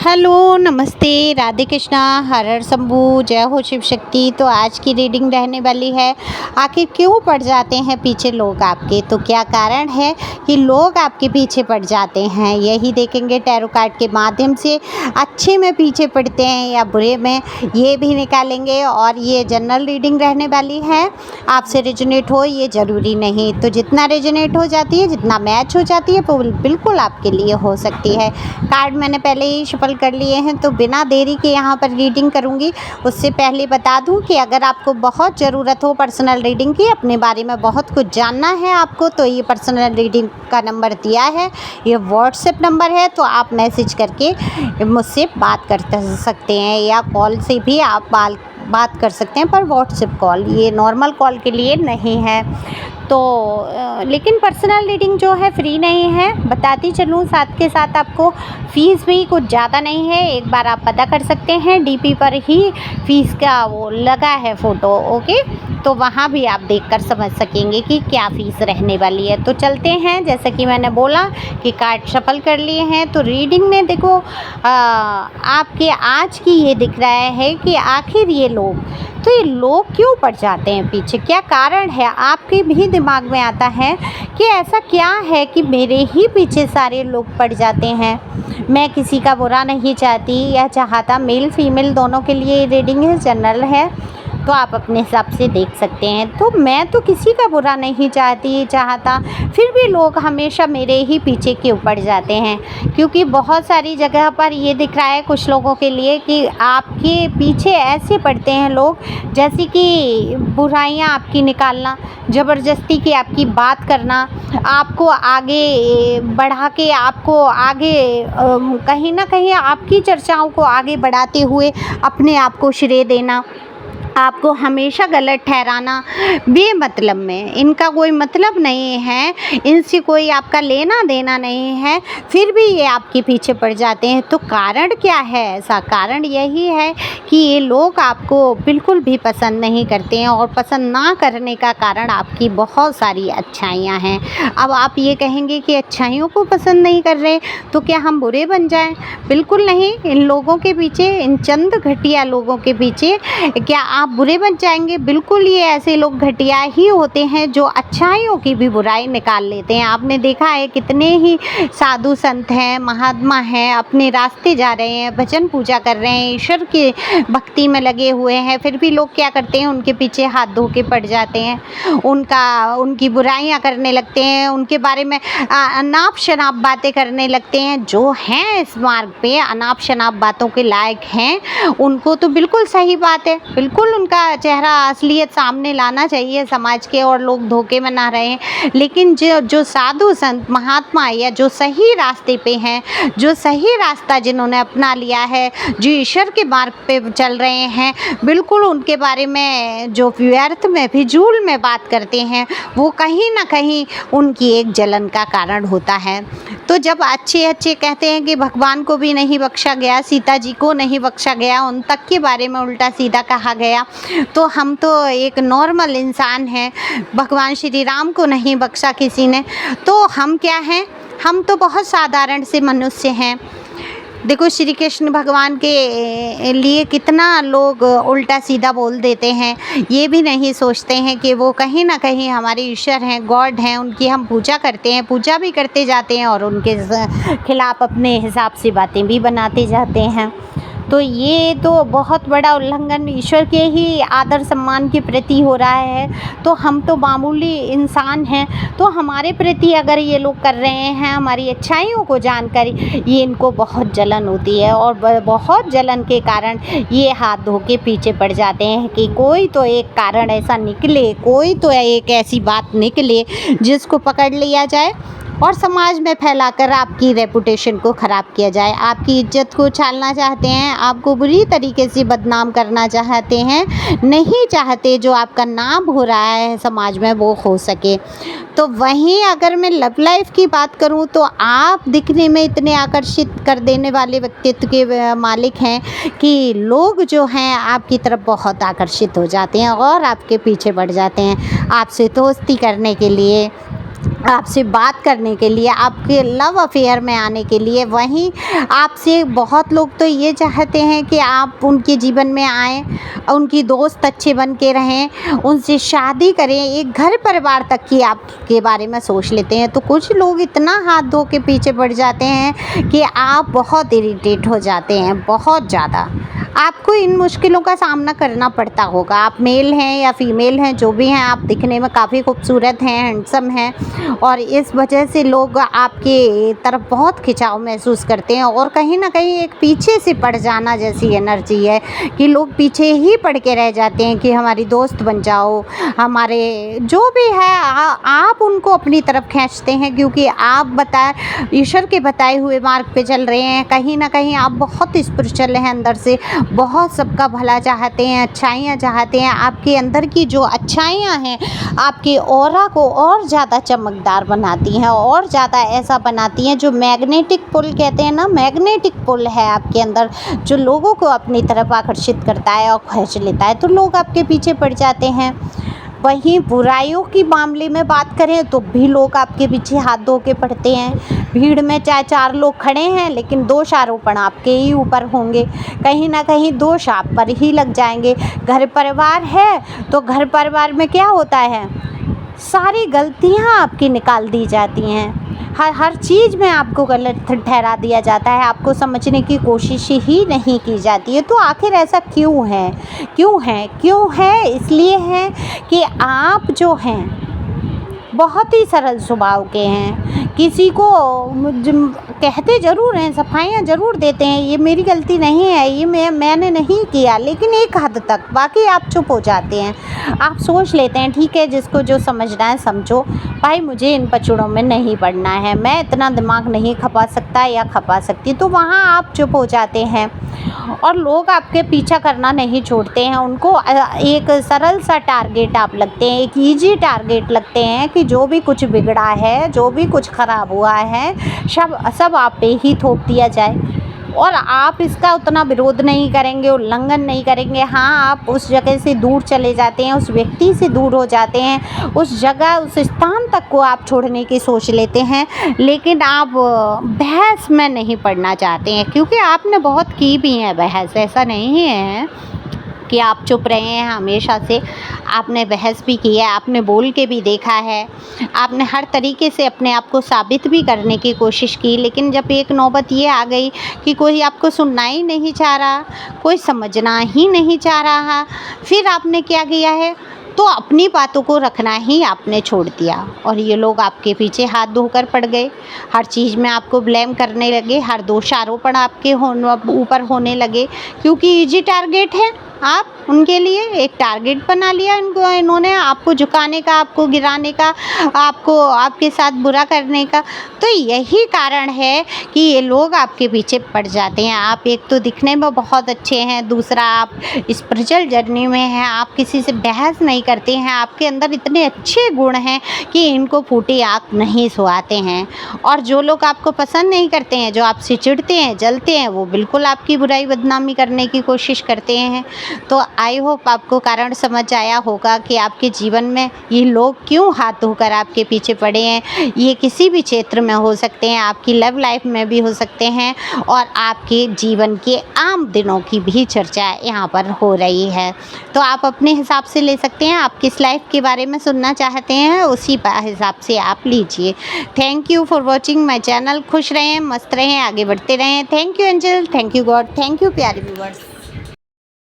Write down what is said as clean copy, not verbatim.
Hello, नमस्ते, राधे कृष्णा, हर हर शंभू, जय हो शिव शक्ति। तो आज की रीडिंग रहने वाली है, आखिर क्यों पड़ जाते हैं पीछे लोग आपके। तो क्या कारण है कि लोग आपके पीछे पड़ जाते हैं, यही देखेंगे टैरो कार्ड के माध्यम से। अच्छे में पीछे पड़ते हैं या बुरे में, ये भी निकालेंगे। और ये जनरल रीडिंग रहने वाली है, आपसे रेजोनेट हो ये ज़रूरी नहीं। तो जितना रेजोनेट हो जाती है, जितना मैच हो जाती है, वो बिल्कुल आपके लिए हो सकती है। कार्ड मैंने पहले ही शफल कर लिए हैं, तो बिना देरी के यहाँ पर रीडिंग करूँगी। उससे पहले बता दूँ कि अगर आपको बहुत ज़रूरत हो पर्सनल रीडिंग की, अपने बारे में बहुत कुछ जानना है आपको, तो ये पर्सनल रीडिंग का नंबर दिया है, ये व्हाट्सएप नंबर है। तो आप मैसेज करके मुझसे बात कर सकते हैं या कॉल से भी आप बात कर सकते हैं, पर व्हाट्सएप कॉल, ये नॉर्मल कॉल के लिए नहीं है। तो लेकिन पर्सनल रीडिंग जो है फ्री नहीं है, बताती चलूँ साथ के साथ। आपको फ़ीस भी कुछ ज़्यादा नहीं है, एक बार आप पता कर सकते हैं, डीपी पर ही फ़ीस का वो लगा है फ़ोटो, ओके। तो वहाँ भी आप देखकर समझ सकेंगे कि क्या फ़ीस रहने वाली है। तो चलते हैं, जैसे कि मैंने बोला कि कार्ड शफल कर लिए हैं। तो रीडिंग में देखो आपके आज की ये दिख रहा है कि आखिर ये लोग क्यों पड़ जाते हैं पीछे, क्या कारण है। आपके भी दिमाग में आता है कि ऐसा क्या है कि मेरे ही पीछे सारे लोग पड़ जाते हैं। मैं किसी का बुरा नहीं चाहती या चाहता, मेल फीमेल दोनों के लिए रीडिंग है, जनरल है, तो आप अपने हिसाब से देख सकते हैं। तो मैं तो किसी का बुरा नहीं चाहता, फिर भी लोग हमेशा मेरे ही पीछे क्यों पड़ जाते हैं। क्योंकि बहुत सारी जगह पर ये दिख रहा है कुछ लोगों के लिए कि आपके पीछे ऐसे पड़ते हैं लोग, जैसे कि बुराइयां आपकी निकालना, ज़बरदस्ती की आपकी बात करना, आपको आगे बढ़ा के, आपको आगे कहीं ना कहीं आपकी चर्चाओं को आगे बढ़ाते हुए अपने आप को श्रेय देना, आपको हमेशा गलत ठहराना, बेमतलब में, इनका कोई मतलब नहीं है, इनसे कोई आपका लेना देना नहीं है, फिर भी ये आपके पीछे पड़ जाते हैं। तो कारण क्या है ऐसा? कारण यही है कि ये लोग आपको बिल्कुल भी पसंद नहीं करते हैं, और पसंद ना करने का कारण आपकी बहुत सारी अच्छाइयाँ हैं। अब आप ये कहेंगे कि अच्छाइयों को पसंद नहीं कर रहे, तो क्या हम बुरे बन जाएं? बिल्कुल नहीं। इन लोगों के पीछे, इन चंद घटिया लोगों के पीछे क्या आप बुरे बन जाएंगे? बिल्कुल, ये ऐसे लोग घटिया ही होते हैं जो अच्छाइयों की भी बुराई निकाल लेते हैं। आपने देखा है कितने ही साधु संत हैं, महात्मा हैं, अपने रास्ते जा रहे हैं, भजन पूजा कर रहे हैं, ईश्वर की भक्ति में लगे हुए हैं, फिर भी लोग क्या करते हैं, उनके पीछे हाथ धो के पड़ जाते हैं, उनकी बुराइयां करने लगते हैं, उनके बारे में अनाप शनाप बातें करने लगते हैं। जो हैं इस मार्ग पे अनाप शनाप बातों के लायक हैं, उनको तो बिल्कुल सही बात है, बिल्कुल उनका चेहरा असलियत सामने लाना चाहिए समाज के, और लोग धोखे में ना रहे। लेकिन जो साधु संत महात्मा या जो सही रास्ते पे हैं, जो सही रास्ता जिन्होंने अपना लिया है, जो ईश्वर के मार्ग पे चल रहे हैं, बिल्कुल उनके बारे में जो व्यर्थ में फिजूल में बात करते हैं, वो कहीं ना कहीं उनकी एक जलन का कारण होता है। तो जब अच्छे कहते हैं कि भगवान को भी नहीं बख्शा गया, सीता जी को नहीं बख्शा गया, उन तक के बारे में उल्टा सीधा कहा गया, तो हम तो एक नॉर्मल इंसान हैं, भगवान श्री राम को नहीं बख्शा किसी ने, तो हम क्या हैं? हम तो बहुत साधारण से मनुष्य हैं। देखो, श्री कृष्ण भगवान के लिए कितना लोग उल्टा सीधा बोल देते हैं, ये भी नहीं सोचते हैं कि वो कहीं ना कहीं हमारे ईश्वर हैं, गॉड हैं, उनकी हम पूजा करते हैं, पूजा भी करते जाते हैं, और उनके खिलाफ अपने हिसाब से बातें भी बनाते जाते हैं। तो ये तो बहुत बड़ा उल्लंघन ईश्वर के ही आदर सम्मान के प्रति हो रहा है। तो हम तो मामूली इंसान हैं, तो हमारे प्रति अगर ये लोग कर रहे हैं, हमारी अच्छाइयों को जानकर, ये इनको बहुत जलन होती है, और बहुत जलन के कारण ये हाथ धो के पीछे पड़ जाते हैं कि कोई तो एक कारण ऐसा निकले, कोई तो एक ऐसी बात निकले जिसको पकड़ लिया जाए और समाज में फैलाकर आपकी रेपुटेशन को ख़राब किया जाए। आपकी इज्जत को छालना चाहते हैं, आपको बुरी तरीके से बदनाम करना चाहते हैं, नहीं चाहते जो आपका नाम हो रहा है समाज में वो हो सके। तो वहीं अगर मैं लव लाइफ की बात करूं, तो आप दिखने में इतने आकर्षित कर देने वाले व्यक्तित्व के मालिक हैं कि लोग जो हैं आपकी तरफ बहुत आकर्षित हो जाते हैं और आपके पीछे पड़ जाते हैं, आपसे दोस्ती करने के लिए, आपसे बात करने के लिए, आपके लव अफेयर में आने के लिए। वहीं आपसे बहुत लोग तो ये चाहते हैं कि आप उनके जीवन में आएँ, उनकी दोस्त अच्छे बन के रहें, उनसे शादी करें, एक घर परिवार तक की आपके बारे में सोच लेते हैं। तो कुछ लोग इतना हाथ धो के पीछे पड़ जाते हैं कि आप बहुत इरिटेट हो जाते हैं, बहुत ज़्यादा। आपको इन मुश्किलों का सामना करना पड़ता होगा। आप मेल हैं या फीमेल हैं, जो भी हैं, आप दिखने में काफ़ी खूबसूरत हैं, हैंडसम हैं, और इस वजह से लोग आपके तरफ बहुत खिंचाव महसूस करते हैं। और कहीं न कहीं एक पीछे से पड़ जाना जैसी एनर्जी है कि लोग पीछे ही पड़ के रह जाते हैं कि हमारी दोस्त बन जाओ, हमारे जो भी है। आप उनको अपनी तरफ खींचते हैं क्योंकि आप ईश्वर के बताए हुए मार्ग पे चल रहे हैं। कहीं न कहीं आप बहुत स्पिरिचुअल हैं अंदर से, बहुत सबका भला चाहते हैं, अच्छाइयाँ चाहते हैं। आपके अंदर की जो अच्छाइयाँ हैं आपके ऑरा को और ज़्यादा चमकदार बनाती हैं, और ज़्यादा ऐसा बनाती हैं, जो मैग्नेटिक पुल कहते हैं ना, मैग्नेटिक पुल है आपके अंदर, जो लोगों को अपनी तरफ आकर्षित करता है और खींच लेता है। तो लोग आपके पीछे पड़ जाते हैं। वहीं बुराइयों की मामले में बात करें तो भी लोग आपके पीछे हाथ धो के पड़ते हैं। भीड़ में चाहे 4 लोग खड़े हैं, लेकिन दोष आरोपण आपके ही ऊपर होंगे। कहीं ना कहीं दोष आप पर ही लग जाएंगे। घर परिवार है तो घर परिवार में क्या होता है, सारी गलतियां आपकी निकाल दी जाती हैं। हर चीज़ में आपको गलत ठहरा दिया जाता है। आपको समझने की कोशिश ही नहीं की जाती है। तो आखिर ऐसा क्यों है? क्यों है? इसलिए है कि आप जो हैं बहुत ही सरल स्वभाव के हैं। किसी को कहते ज़रूर हैं, सफाइयाँ ज़रूर देते हैं, ये मेरी गलती नहीं है, ये मैंने नहीं किया, लेकिन एक हद तक। बाकी आप चुप हो जाते हैं। आप सोच लेते हैं ठीक है, जिसको जो समझना है समझो, भाई मुझे इन पचड़ों में नहीं पड़ना है, मैं इतना दिमाग नहीं खपा सकता या खपा सकती। तो वहाँ आप चुप हो जाते हैं और लोग आपके पीछा करना नहीं छोड़ते हैं। उनको एक सरल सा टारगेट आप लगते हैं, एक ईजी टारगेट लगते हैं कि जो भी कुछ बिगड़ा है, जो भी कुछ ख़राब हुआ है, सब आप पे ही थोप दिया जाए। और आप इसका उतना विरोध नहीं करेंगे, उल्लंघन नहीं करेंगे। हाँ, आप उस जगह से दूर चले जाते हैं, उस व्यक्ति से दूर हो जाते हैं, उस जगह, उस स्थान तक को आप छोड़ने की सोच लेते हैं, लेकिन आप बहस में नहीं पड़ना चाहते हैं, क्योंकि आपने बहुत की भी है बहस। ऐसा नहीं है कि आप चुप रहे हैं हमेशा से। आपने बहस भी की है, आपने बोल के भी देखा है, आपने हर तरीके से अपने आप को साबित भी करने की कोशिश की। लेकिन जब एक नौबत ये आ गई कि कोई आपको सुनना ही नहीं चाह रहा, कोई समझना ही नहीं चाह रहा, फिर आपने क्या किया है, तो अपनी बातों को रखना ही आपने छोड़ दिया। और ये लोग आपके पीछे हाथ धोकर पड़ गए, हर चीज़ में आपको ब्लेम करने लगे, हर दोषारोपण आपके ऊपर होने लगे, क्योंकि इजी टारगेट है। आप उनके लिए एक टारगेट बना लिया इन्होंने, आपको झुकाने का, आपको गिराने का, आपको आपके साथ बुरा करने का। तो यही कारण है कि ये लोग आपके पीछे पड़ जाते हैं। आप एक तो दिखने में बहुत अच्छे हैं, दूसरा आप स्पिरिचुअल जर्नी में हैं, आप किसी से बहस नहीं करते हैं, आपके अंदर इतने अच्छे गुण हैं कि इनको फूटी आँख नहीं सुहाते हैं। और जो लोग आपको पसंद नहीं करते हैं, जो आपसे चिढ़ते हैं, जलते हैं, वो बिल्कुल आपकी बुराई बदनामी करने की कोशिश करते हैं। तो आई होप आपको कारण समझ आया होगा कि आपके जीवन में ये लोग क्यों हाथ धोकर आपके पीछे पड़े हैं। ये किसी भी क्षेत्र में हो सकते हैं, आपकी लव लाइफ में भी हो सकते हैं, और आपके जीवन के आम दिनों की भी चर्चा यहाँ पर हो रही है। तो आप अपने हिसाब से ले सकते हैं, आप किस लाइफ के बारे में सुनना चाहते हैं उसी हिसाब से आप लीजिए। Thank you for watching my channel. खुश रहें, मस्त रहें, आगे बढ़ते रहें। Thank you angel, thank you God, thank you प्यारे व्यूअर्स।